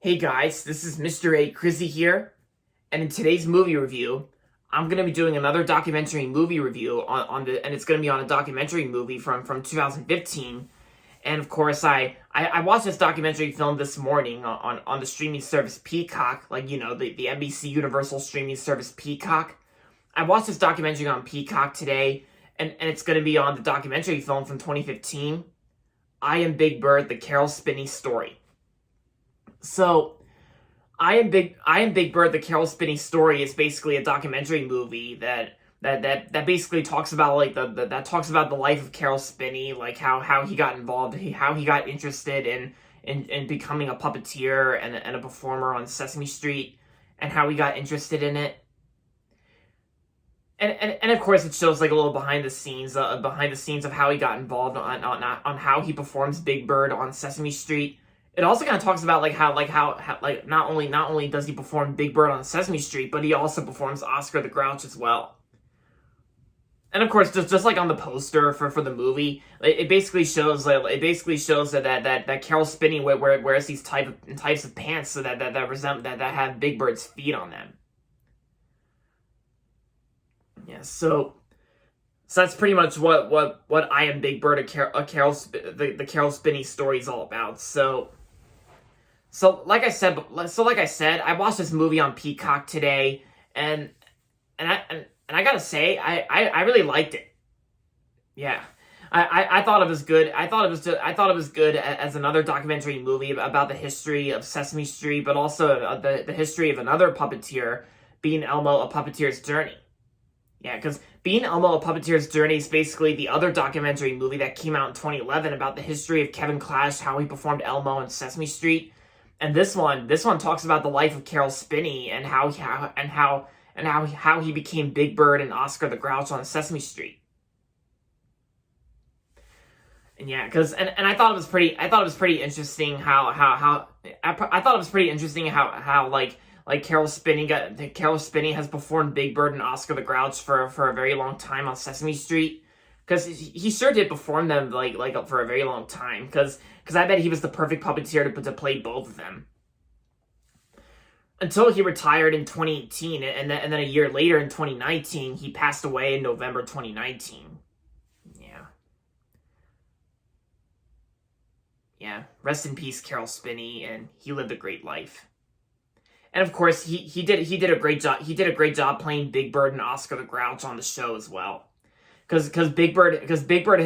Hey guys, this is Mr. A. Crizzy here, and in today's movie review, I'm going to be doing another documentary movie review and it's going to be on a documentary movie from 2015. And of course, I watched this documentary film this morning on the streaming service Peacock, like, you know, the NBC Universal streaming service Peacock. I watched this documentary on Peacock today, and it's going to be on the documentary film from 2015, I Am Big Bird, the Caroll Spinney story. So, I Am Big Bird, the Caroll Spinney story is basically a documentary movie that basically talks about that talks about the life of Caroll Spinney, like how he got involved, how he got interested in becoming a puppeteer and a performer on Sesame Street, and how he got interested in it. And of course it shows like a little behind the scenes of how he got involved on how he performs Big Bird on Sesame Street. It also kind of talks about how not only does he perform Big Bird on Sesame Street, but he also performs Oscar the Grouch as well. And of course, just like on the poster for the movie, it basically shows that Caroll Spinney wears these types of pants so that have Big Bird's feet on them. Yeah, so that's pretty much what I Am Big Bird, the Caroll Spinney story is all about. So like I said, I watched this movie on Peacock today, and I gotta say, I really liked it. Yeah, I thought it was good. I thought it was good as another documentary movie about the history of Sesame Street, but also the history of another puppeteer, being Elmo, a puppeteer's journey. Yeah, because Being Elmo, a Puppeteer's Journey is basically the other documentary movie that came out in 2011 about the history of Kevin Clash, how he performed Elmo on Sesame Street. And this one talks about the life of Caroll Spinney and how he became Big Bird and Oscar the Grouch on Sesame Street. And yeah, I thought it was pretty interesting how Caroll Spinney has performed Big Bird and Oscar the Grouch for a very long time on Sesame Street, because he sure did perform them like for a very long time, because I bet he was the perfect puppeteer to play both of them. Until he retired in 2018, and then a year later in 2019, he passed away in November 2019. Yeah. Rest in peace, Caroll Spinney, and he lived a great life. And of course, he did a great job. He did a great job playing Big Bird and Oscar the Grouch on the show as well, because Big Bird has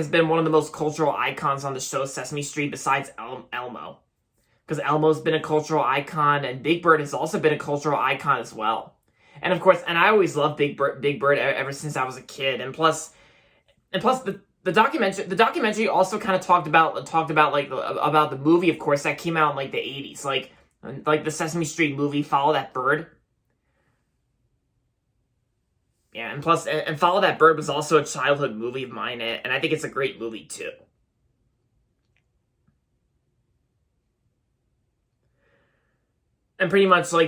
been one of the most cultural icons on the show Sesame Street besides Elmo. Because Elmo's been a cultural icon, and Big Bird has also been a cultural icon as well. And of course, and I always loved Big Bird ever since I was a kid. And plus the documentary also kind of talked about the movie, of course, that came out in like the 80s, like the Sesame Street movie Follow That Bird. Yeah, and Follow That Bird was also a childhood movie of mine, and I think it's a great movie too. And pretty much some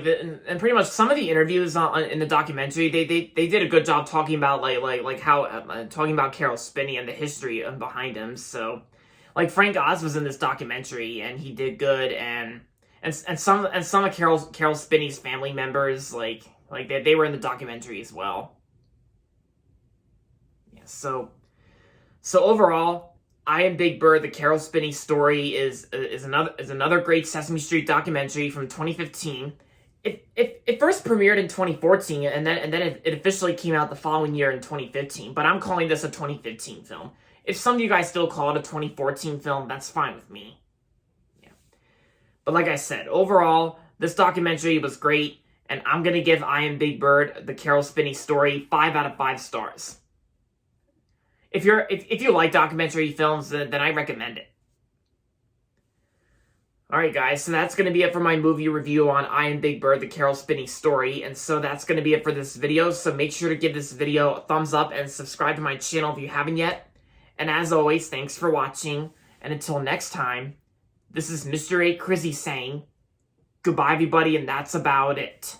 of the interviews in the documentary, they did a good job talking about talking about Caroll Spinney and the history behind him. So, like, Frank Oz was in this documentary and he did good, and some of Caroll Spinney's family members, like they were in the documentary as well. Yeah, so overall, I Am Big Bird, the Caroll Spinney story is another great Sesame Street documentary from 2015. It first premiered in 2014, and then it officially came out the following year in 2015. But I'm calling this a 2015 film. If some of you guys still call it a 2014 film, that's fine with me. Yeah. But like I said, overall, this documentary was great, and I'm gonna give I Am Big Bird, the Caroll Spinney story, 5 out of 5 stars. If you like documentary films, then I recommend it. Alright guys, so that's going to be it for my movie review on I Am Big Bird, the Caroll Spinney story, and so that's going to be it for this video, so make sure to give this video a thumbs up and subscribe to my channel if you haven't yet. And as always, thanks for watching, and until next time, this is Mr. A. Crizzy saying, goodbye everybody, and that's about it.